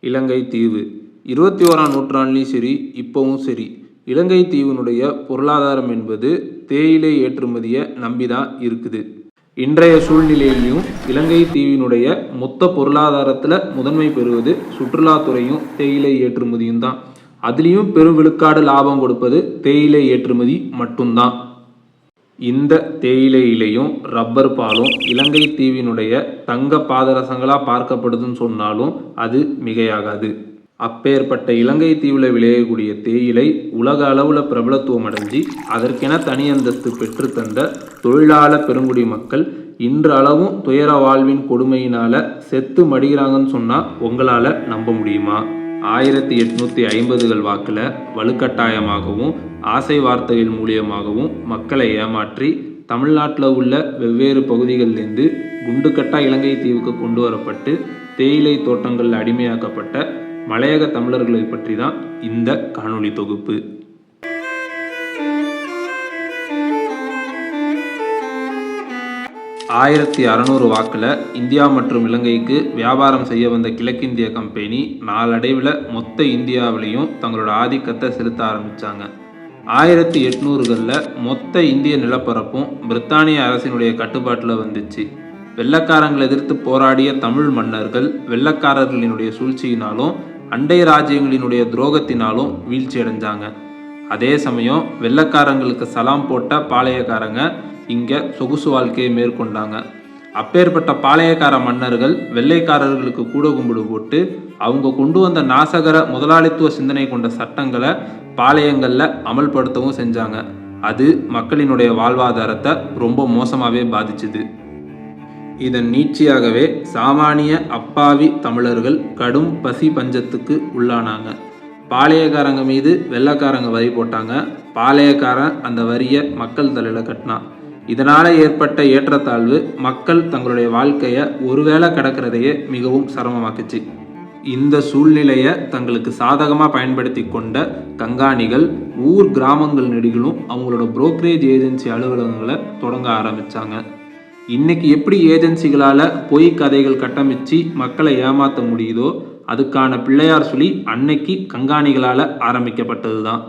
இலங்கை தீவு 21ஆம் நூற்றாண்டுலையும் சரி, இப்போவும் சரி, இலங்கை தீவினுடைய பொருளாதாரம் என்பது தேயிலை ஏற்றுமதியை நம்பி தான் இருக்குது. இன்றைய சூழ்நிலையிலும் இலங்கை தீவினுடைய மொத்த பொருளாதாரத்தில் முதன்மை பெறுவது சுற்றுலாத்துறையும் தேயிலை ஏற்றுமதியும் தான். அதுலேயும் பெருவிழுக்காடு லாபம் கொடுப்பது தேயிலை ஏற்றுமதி மட்டும்தான். இந்த தேயிலையிலையும் ரப்பர் பாலும் இலங்கை தீவினுடைய தங்க பாதரசங்களாக பார்க்கப்படுதுன்னு சொன்னாலும் அது மிகையாகாது. அப்பேற்பட்ட இலங்கை தீவில் விளையக்கூடிய தேயிலை உலக அளவில் பிரபலத்துவம் அடைஞ்சி அதற்கென தனி அந்தஸ்து பெற்று தந்த தொழிலாள பெருங்குடி மக்கள் இன்று அளவும் துயர வாழ்வின் கொடுமையினால் செத்து மடிகிறாங்கன்னு சொன்னால் உங்களால் நம்ப முடியுமா? 1850கள் வாக்கில் வலுக்கட்டாயமாகவும் ஆசை வார்த்தைகள் மூலியமாகவும் மக்களை ஏமாற்றி தமிழ்நாட்டில் உள்ள வெவ்வேறு பகுதிகளிலிருந்து குண்டுக்கட்டா இலங்கை தீவுக்கு கொண்டு வரப்பட்டு தேயிலை தோட்டங்களில் அடிமையாக்கப்பட்ட மலையக தமிழர்களை பற்றி தான் இந்த காணொளி தொகுப்பு. ஆயிரத்தி 600 வாக்கில் இந்தியா மற்றும் இலங்கைக்கு வியாபாரம் செய்ய வந்த கிழக்கிந்திய கம்பெனி நாளடைவில் மொத்த இந்தியாவிலையும் தங்களோட ஆதிக்கத்தை செலுத்த ஆரம்பித்தாங்க. 1800களில் மொத்த இந்திய நிலப்பரப்பும் பிரித்தானிய அரசினுடைய கட்டுப்பாட்டில் வந்துச்சு. வெள்ளக்காரங்களை எதிர்த்து போராடிய தமிழ் மன்னர்கள் வெள்ளக்காரர்களினுடைய சூழ்ச்சியினாலும் அண்டை ராஜ்யங்களினுடைய துரோகத்தினாலும் வீழ்ச்சி அடைஞ்சாங்க. அதே சமயம் வெள்ளக்காரங்களுக்கு சலாம் போட்ட பாளையக்காரங்க இங்கே சொகுசு வாழ்க்கையை மேற்கொண்டாங்க. அப்பேற்பட்ட பாளையக்கார மன்னர்கள் வெள்ளைக்காரர்களுக்கு கூட கும்பிடு போட்டு அவங்க கொண்டு வந்த நாசகர முதலாளித்துவ சிந்தனை கொண்ட சட்டங்களை பாளையங்களில் அமல்படுத்தவும் செஞ்சாங்க. அது மக்களினுடைய வாழ்வாதாரத்தை ரொம்ப மோசமாகவே பாதிச்சுது. இதன் நீட்சியாகவே சாமானிய அப்பாவி தமிழர்கள் கடும் பசி பஞ்சத்துக்கு உள்ளானாங்க. பாளையக்காரங்க மீது வெள்ளைக்காரங்க வரி போட்டாங்க. பாளையக்காரன் அந்த வரியை மக்கள் தலையில் கட்டினான். இதனால் ஏற்பட்ட ஏற்றத்தாழ்வு மக்கள் தங்களுடைய வாழ்க்கையை ஒருவேளை கிடக்கிறதையே மிகவும் சிரமமாக்குச்சு. இந்த சூழ்நிலையை தங்களுக்கு சாதகமாக பயன்படுத்தி கொண்ட கங்காணிகள் ஊர் கிராமங்கள் நெடுகிலும் அவங்களோட புரோக்கரேஜ் ஏஜென்சி அலுவலகங்களை தொடங்க ஆரம்பித்தாங்க. இன்னைக்கு எப்படி ஏஜென்சிகளால் பொய் கதைகள் கட்டமைச்சு மக்களை ஏமாற்ற முடியுதோ அதுக்கான பிள்ளையார் சொல்லி அன்னைக்கு கங்காணிகளால் ஆரம்பிக்கப்பட்டது தான்.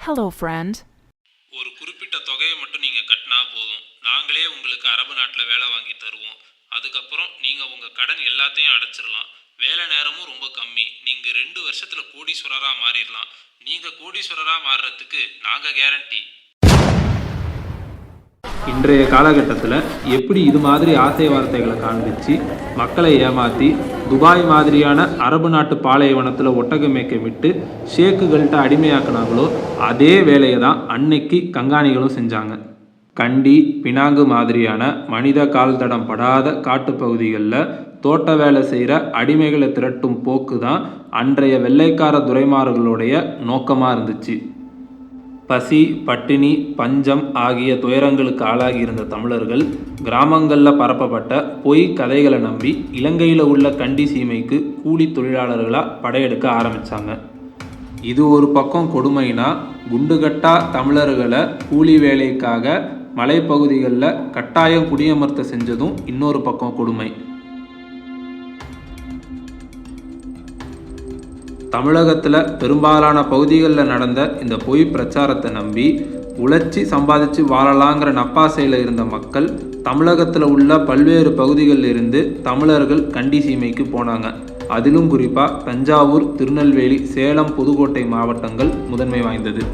Hello friend. ஒரு குறிப்பிட்ட தொகையை மட்டும் நீங்கள் கட்டினா போதும், நாங்களே உங்களுக்கு அரபு நாட்டில் வேலை வாங்கி தருவோம். அதுக்கப்புறம் நீங்கள் உங்கள் கடன் எல்லாத்தையும் அடைச்சிடலாம். வேலை நேரமும் ரொம்ப கம்மி. நீங்கள் 2 வருஷத்தில் கோடீஸ்வரராக மாறிடலாம். நீங்கள் கோடீஸ்வரராக மாறுறதுக்கு நாங்கள் கேரண்டி. இன்றைய காலகட்டத்தில் எப்படி இது மாதிரி ஆசை வார்த்தைகளை காண்பிச்சு மக்களை ஏமாற்றி துபாய் மாதிரியான அரபு நாட்டு பாலைவனத்தில் ஒட்டக மேய்க்க விட்டு ஷேக்குகள்கிட்ட அடிமையாக்குனாங்களோ அதே வேலையை தான் அன்னைக்கு கங்காணிகளும் செஞ்சாங்க. கண்டி பினாங்கு மாதிரியான மனித கால் தடம் படாத காட்டுப்பகுதிகளில் தோட்ட வேலை செய்கிற அடிமைகளை திரட்டும் போக்கு தான் அன்றைய வெள்ளைக்கார துரைமார்களுடைய நோக்கமாக இருந்துச்சு. பசி, பட்டினி, பஞ்சம் ஆகிய துயரங்களுக்கு ஆளாகி இருந்த தமிழர்கள் கிராமங்களில் பரப்பப்பட்ட பொய் கதைகளை நம்பி இலங்கையில் உள்ள கண்டி சீமைக்கு கூலி தொழிலாளர்களாக படையெடுக்க ஆரம்பித்தாங்க. இது ஒரு பக்கம் கொடுமைனா, குண்டுகட்டா தமிழர்களை கூலி வேலைக்காக மலைப்பகுதிகளில் கட்டாயம் குடியமர்த்த செஞ்சதும் இன்னொரு பக்கம் கொடுமை. தமிழகத்தில் பெரும்பாலான பகுதிகளில் நடந்த இந்த பொய் பிரச்சாரத்தை நம்பி உழைச்சி சம்பாதிச்சு வாழலாங்கிற நப்பாசையில் இருந்த மக்கள் தமிழகத்தில் உள்ள பல்வேறு பகுதிகளில் இருந்து தமிழர்கள் கண்டி சீமைக்கு போனாங்க. அதிலும் குறிப்பாக தஞ்சாவூர், திருநெல்வேலி, சேலம், புதுக்கோட்டை மாவட்டங்கள் முதன்மை வாய்ந்தது.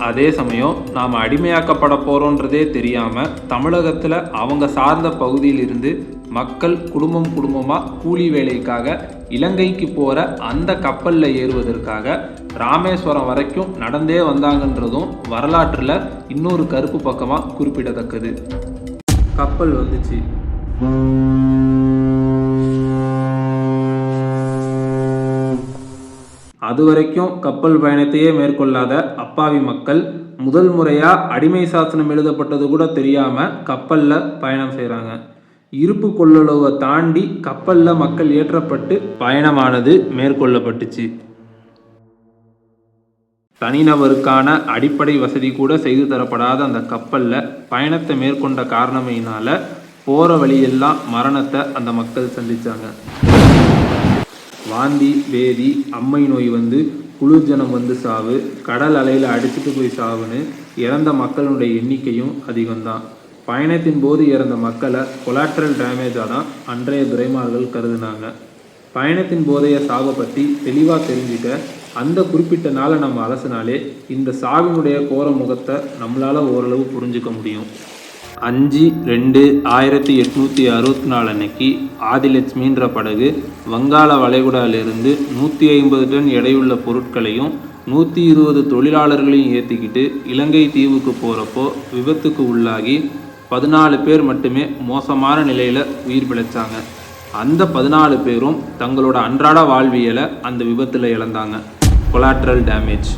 அதே சமயம் நாம் அடிமையாக்கப்பட போகிறோன்றதே தெரியாமல் தமிழகத்தில் அவங்க சார்ந்த பகுதியிலிருந்து மக்கள் குடும்பமாக கூலி வேலைக்காக இலங்கைக்கு போகிற அந்த கப்பலில் ஏறுவதற்காக ராமேஸ்வரம் வரைக்கும் நடந்தே வந்தாங்கன்றதும் வரலாற்றில் இன்னொரு கருப்பு பக்கமாக குறிப்பிடத்தக்கது. கப்பல் வந்துச்சு. அது வரைக்கும் கப்பல் பயணத்தையே மேற்கொள்ளாத அப்பாவி மக்கள் முதல் முறையாக அடிமை சாசனம் எழுதப்பட்டது கூட தெரியாமல் கப்பலில் பயணம் செய்கிறாங்க. இருப்பு கொள்ளளவை தாண்டி கப்பலில் மக்கள் ஏற்றப்பட்டு பயணமானது மேற்கொள்ளப்பட்டுச்சு. தனிநபருக்கான அடிப்படை வசதி கூட செய்து தரப்படாத அந்த கப்பலில் பயணத்தை மேற்கொண்ட காரணமையினால போகிற வழியெல்லாம் மரணத்தை அந்த மக்கள் சந்தித்தாங்க. வாந்தி, பேதி, அம்மை நோய் வந்து, குளிர்ஜனம் வந்து சாவு, கடல் அலையில் அடிச்சுட்டு போய் சாவுன்னு இறந்த மக்களுடைய எண்ணிக்கையும் அதிகம்தான். பயணத்தின் போது இறந்த மக்களை கொலாட்ரல் டேமேஜாக தான் அன்றைய துரைமார்கள் கருதுனாங்க. பயணத்தின் போதைய சாவை பற்றி தெளிவாக தெரிஞ்சுக்க அந்த குறிப்பிட்ட நாளை நம்ம அலசினாலே இந்த சாவினுடைய கோர முகத்தை நம்மளால் ஓரளவு புரிஞ்சுக்க முடியும். 5/2/1864 அன்னைக்கு ஆதிலட்சுமின்ற படகு வங்காள வளைகுடாவிலிருந்து 150 டன் எடையுள்ள பொருட்களையும் 120 தொழிலாளர்களையும் ஏற்றிக்கிட்டு இலங்கை தீவுக்கு போகிறப்போ விபத்துக்கு உள்ளாகி 14 பேர் மட்டுமே மோசமான நிலையில் உயிர் பிழைச்சாங்க. அந்த 14 பேரும் தங்களோட அன்றாட வாழ்வியலை அந்த விபத்தில் இழந்தாங்க. Collateral damage.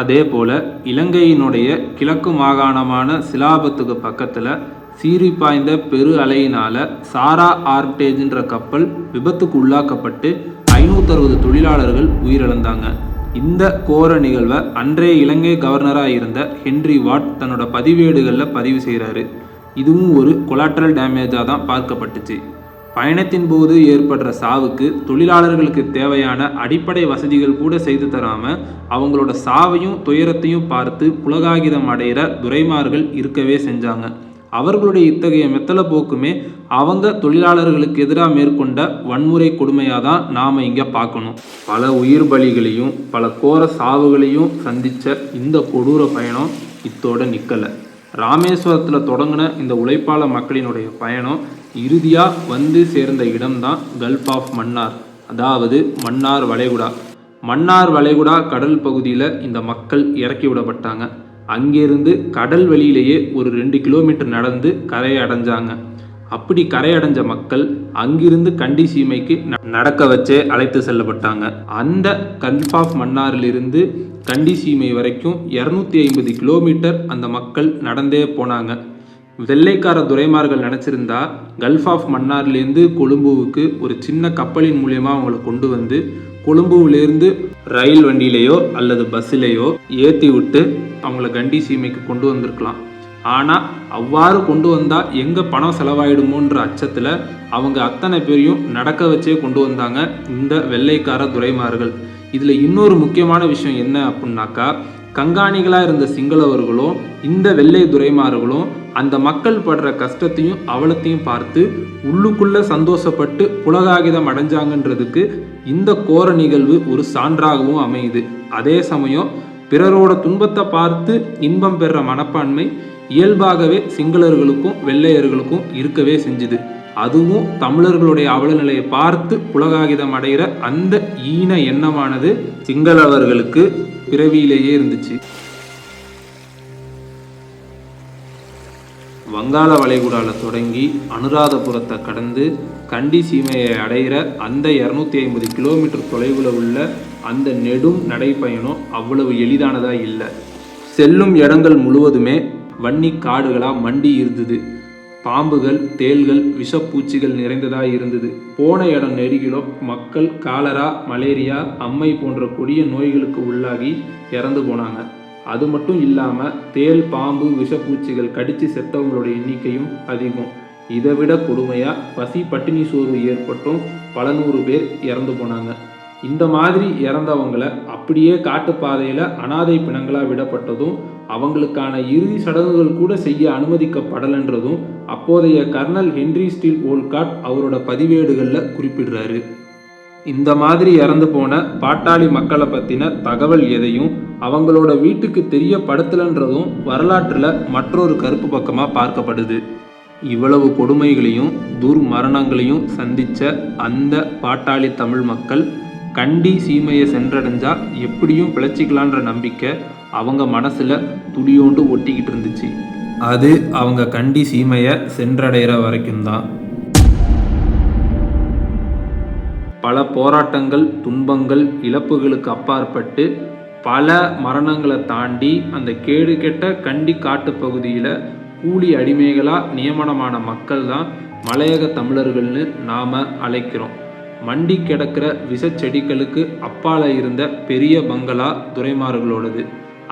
அதே போல் இலங்கையினுடைய கிழக்கு மாகாணமான சிலாபத்துக்கு பக்கத்தில் சீறி பாய்ந்த பெரு அலையினால் சாரா ஆர்டேஜ்ன்ற கப்பல் விபத்துக்கு உள்ளாக்கப்பட்டு 560 தொழிலாளர்கள் உயிரிழந்தாங்க. இந்த கோர நிகழ்வை அன்றைய இலங்கை கவர்னராக இருந்த ஹென்றி வாட் தன்னோட பதிவேடுகளில் பதிவு செய்கிறாரு. இதுவும் ஒரு கொலாட்ரல் டேமேஜாக தான் பார்க்கப்பட்டுச்சு. பயணத்தின் போது ஏற்படுற சாவுக்கு தொழிலாளர்களுக்கு தேவையான அடிப்படை வசதிகள் கூட செய்து தராமல் அவங்களோட சாவையும் துயரத்தையும் பார்த்து புலகாகிதம் அடைகிற துரைமார்கள் இருக்கவே செஞ்சாங்க. அவர்களுடைய இத்தகைய மெத்தல போக்குமே அவங்க தொழிலாளர்களுக்கு எதிராக மேற்கொண்ட வன்முறை கொடுமையாக தான் நாம் இங்கே பார்க்கணும். பல உயிர் பலிகளையும் பல கோர சாவுகளையும் சந்தித்த இந்த கொடூர பயணம் இத்தோட நிற்கலை. ராமேஸ்வரத்தில் தொடங்கின இந்த உழைப்பாள மக்களினுடைய பயணம் இறுதியாக வந்து சேர்ந்த இடம்தான் கல்ஃப் ஆஃப் மன்னார், அதாவது மன்னார் வளைகுடா. மன்னார் வளைகுடா கடல் பகுதியில் இந்த மக்கள் இறக்கி விடப்பட்டாங்க. அங்கேருந்து கடல் வெளியிலேயே ஒரு 2 கிலோமீட்டர் நடந்து கரையை அடைஞ்சாங்க. அப்படி கரையடைஞ்ச மக்கள் அங்கிருந்து கண்டி சீமைக்கு நடக்க வச்சே அழைத்து செல்லப்பட்டாங்க. அந்த கல்ஃப் ஆஃப் மன்னாரிலிருந்து கண்டி சீமை வரைக்கும் 250 கிலோமீட்டர் அந்த மக்கள் நடந்தே போனாங்க. வெள்ளைக்கார துரைமார்கள் நினச்சிருந்தா கல்ஃப் ஆஃப் மன்னார்லேருந்து கொழும்புவுக்கு ஒரு சின்ன கப்பலின் மூலியமாக அவங்கள கொண்டு வந்து கொழும்புவிலேருந்து ரயில் வண்டியிலையோ அல்லது பஸ்ஸிலேயோ ஏற்றி விட்டு அவங்கள கண்டி சீமைக்கு கொண்டு வந்திருக்கலாம். ஆனால் அவ்வாறு கொண்டு வந்தால் எங்கே பணம் செலவாயிடுமோன்ற அச்சத்தில் அவங்க அத்தனை பேரையும் நடக்க வச்சே கொண்டு வந்தாங்க இந்த வெள்ளைக்கார துரைமார்கள். இதில் இன்னொரு முக்கியமான விஷயம் என்ன அப்படின்னாக்கா, கங்காணிகளாக இருந்த சிங்களவர்களும் இந்த வெள்ளை துரைமார்களும் அந்த மக்கள் படுற கஷ்டத்தையும் அவலத்தையும் பார்த்து உள்ளுக்குள்ளே சந்தோஷப்பட்டு புலகாகிதம் அடைஞ்சாங்கன்றதுக்கு இந்த கோர நிகழ்வு ஒரு சான்றாகவும் அமையுது. அதே சமயம் பிறரோட துன்பத்தை பார்த்து இன்பம் பெற மனப்பான்மை இயல்பாகவே சிங்களர்களுக்கும் வெள்ளையர்களுக்கும் இருக்கவே செஞ்சுது. அதுவும் தமிழர்களுடைய அவல நிலையை பார்த்து புலகாகிதம் அடைகிற அந்த ஈன எண்ணமானது சிங்களவர்களுக்கு பிறவியிலேயே இருந்துச்சு. வங்காள வளைகுடாவில் தொடங்கி அனுராதபுரத்தை கடந்து கண்டி சீமையை அடைகிற அந்த 250 கிலோமீட்டர் தொலைவில் உள்ள அந்த நெடும் நடைப்பயணம் அவ்வளவு எளிதானதாக இல்லை. செல்லும் இடங்கள் முழுவதுமே வன்னி காடுகளாக மண்டி இருந்தது. பாம்புகள், தேள்கள், விஷப்பூச்சிகள் நிறைந்ததாக இருந்தது. போன இடம் நெருகிலும் மக்கள் காலரா, மலேரியா, அம்மை போன்ற கொடிய நோய்களுக்கு உள்ளாகி இறந்து போனாங்க. அது மட்டும் இல்லாமல் தேள், பாம்பு, விஷப்பூச்சிகள் கடித்து செத்தவங்களுடைய எண்ணிக்கையும் அதிகம். இதை விட கொடுமையாக பசி பட்டினி சோர்வு ஏற்பட்டும் பல 100 பேர் இறந்து போனாங்க. இந்த மாதிரி இறந்தவங்களை அப்படியே காட்டுப்பாதையில் அனாதை பிணங்களாக விடப்பட்டதும் அவங்களுக்கான இறுதி சடங்குகள் கூட செய்ய அனுமதிக்கப்படலைன்றதும் அப்போதைய கர்னல் ஹென்றி ஸ்டீல் ஓல்காட் அவரோட பதிவேடுகளில் குறிப்பிடுறாரு. இந்த மாதிரி இறந்து போன பாட்டாளி மக்களை பற்றின தகவல் எதையும் அவங்களோட வீட்டுக்கு தெரியப்படுத்தலைன்றதும் வரலாற்றில் மற்றொரு கருப்பு பக்கமாக பார்க்கப்படுது. இவ்வளவு கொடுமைகளையும் துர்மரணங்களையும் சந்தித்த அந்த பாட்டாளி தமிழ் மக்கள் கண்டி சீமையை சென்றடைஞ்சா எப்படியும் பிழைச்சிக்கலான்ற நம்பிக்கை அவங்க மனசில் துளியோண்டு ஒட்டிக்கிட்டு இருந்துச்சு. அது அவங்க கண்டி சீமையை சென்றடைகிற வரைக்கும் தான். பல போராட்டங்கள், துன்பங்கள், இழப்புகளுக்கு அப்பாற்பட்டு பல மரணங்களை தாண்டி அந்த கேடு கெட்ட கண்டி காட்டு பகுதியில் கூலி அடிமைகளாக நியமனமான மக்கள் தான் மலையக தமிழர்கள்னு நாம் அழைக்கிறோம். மண்டி கிடக்கிற விஷச்செடிகளுக்கு அப்பால இருந்த பெரிய பங்களா துரைமார்களோடது.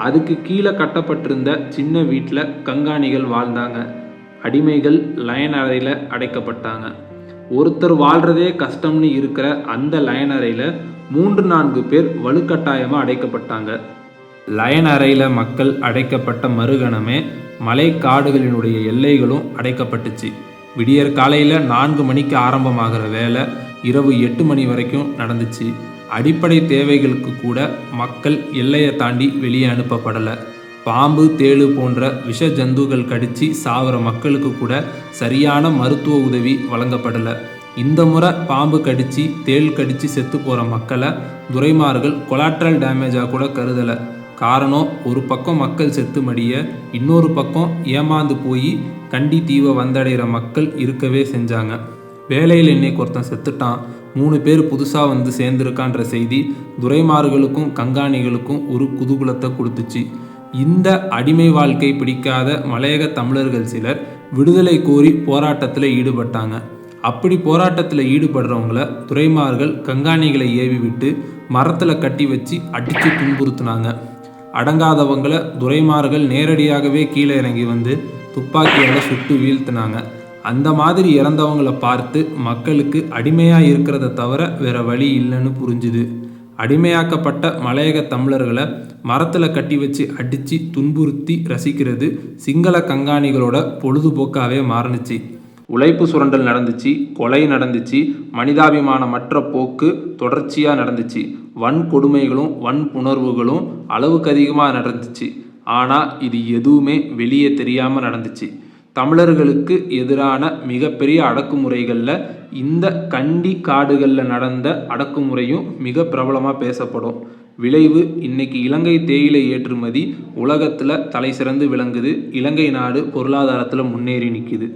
அதுக்கு கீழே கட்டப்பட்டிருந்த சின்ன வீட்டில் கங்காணிகள் வாழ்ந்தாங்க. அடிமைகள் லயன் அறையில் அடைக்கப்பட்டாங்க. ஒருத்தர் வாழ்கிறதே கஷ்டம்னு இருக்கிற அந்த லயன் அறையில் 3-4 பேர் வலுக்கட்டாயமாக அடைக்கப்பட்டாங்க. லயன் அறையில் மக்கள் அடைக்கப்பட்ட மறுகணமே மலை காடுகளினுடைய எல்லைகளும் அடைக்கப்பட்டுச்சு. விடியற் காலையில் 4 மணிக்கு ஆரம்பமாகிற வேலை இரவு 8 மணி வரைக்கும் நடந்துச்சு. அடிப்படை தேவைகளுக்கு கூட மக்கள் எல்லையை தாண்டி வெளியே அனுப்பப்படலை. பாம்பு, தேளு போன்ற விஷ ஜந்துகள் கடித்து சாகிற மக்களுக்கு கூட சரியான மருத்துவ உதவி வழங்கப்படலை. இந்த முறை பாம்பு கடித்து தேள் கடித்து செத்து போகிற மக்களை துரைமார்கள் கொலாட்ரல் டேமேஜாக கூட கருதலை. காரணம், ஒரு பக்கம் மக்கள் செத்து மடிய, இன்னொரு பக்கம் ஏமாந்து போய் கண்டி தீவை வந்தடைகிற மக்கள் இருக்கவே செஞ்சாங்க. வேலையில் இன்னைக்கு ஒருத்தன் செத்துட்டான், 3 பேர் புதுசாக வந்து சேர்ந்துருக்கான்ற செய்தி துரைமார்களுக்கும் கங்காணிகளுக்கும் ஒரு குதூகலத்தை கொடுத்துச்சு. இந்த அடிமை வாழ்க்கை பிடிக்காத மலையக தமிழர்கள் சிலர் விடுதலை கோரி போராட்டத்தில் ஈடுபட்டாங்க. அப்படி போராட்டத்தில் ஈடுபடுறவங்கள துரைமார்கள் கங்காணிகளை ஏவி விட்டு மரத்தில் கட்டி வச்சு அடித்து துன்புறுத்தினாங்க. அடங்காதவங்களை துரைமார்கள் நேரடியாகவே கீழே இறங்கி வந்து துப்பாக்கியால் சுட்டு வீழ்த்தினாங்க. அந்த மாதிரி இறந்தவங்களை பார்த்து மக்களுக்கு அடிமையாக இருக்கிறத தவிர வேற வழி இல்லைன்னு புரிஞ்சுது. அடிமையாக்கப்பட்ட மலையக தமிழர்களை மரத்தில் கட்டி வச்சு அடித்து துன்புறுத்தி ரசிக்கிறது சிங்கள கங்காணிகளோட பொழுதுபோக்காகவே மாறுனுச்சு. உழைப்பு சுரண்டல் நடந்துச்சு, கொலை நடந்துச்சு, மனிதாபிமானமற்ற போக்கு தொடர்ச்சியாக நடந்துச்சு. வன்கொடுமைகளும் வன்புணர்வுகளும் அளவுக்கு அதிகமாக நடந்துச்சு. ஆனால் இது எதுவுமே வெளியே தெரியாமல் நடந்துச்சு. தமிழர்களுக்கு எதிரான மிகப்பெரிய அடக்குமுறைகளில் இந்த கண்டி காடுகளில் நடந்த அடக்குமுறையும் மிக பிரபலமாக பேசப்படும். விளைவு, இன்னைக்கு இலங்கை தேயிலை ஏற்றுமதி உலகத்தில் தலை சிறந்து விளங்குது. இலங்கை நாடு பொருளாதாரத்தில் முன்னேறி நிற்குது.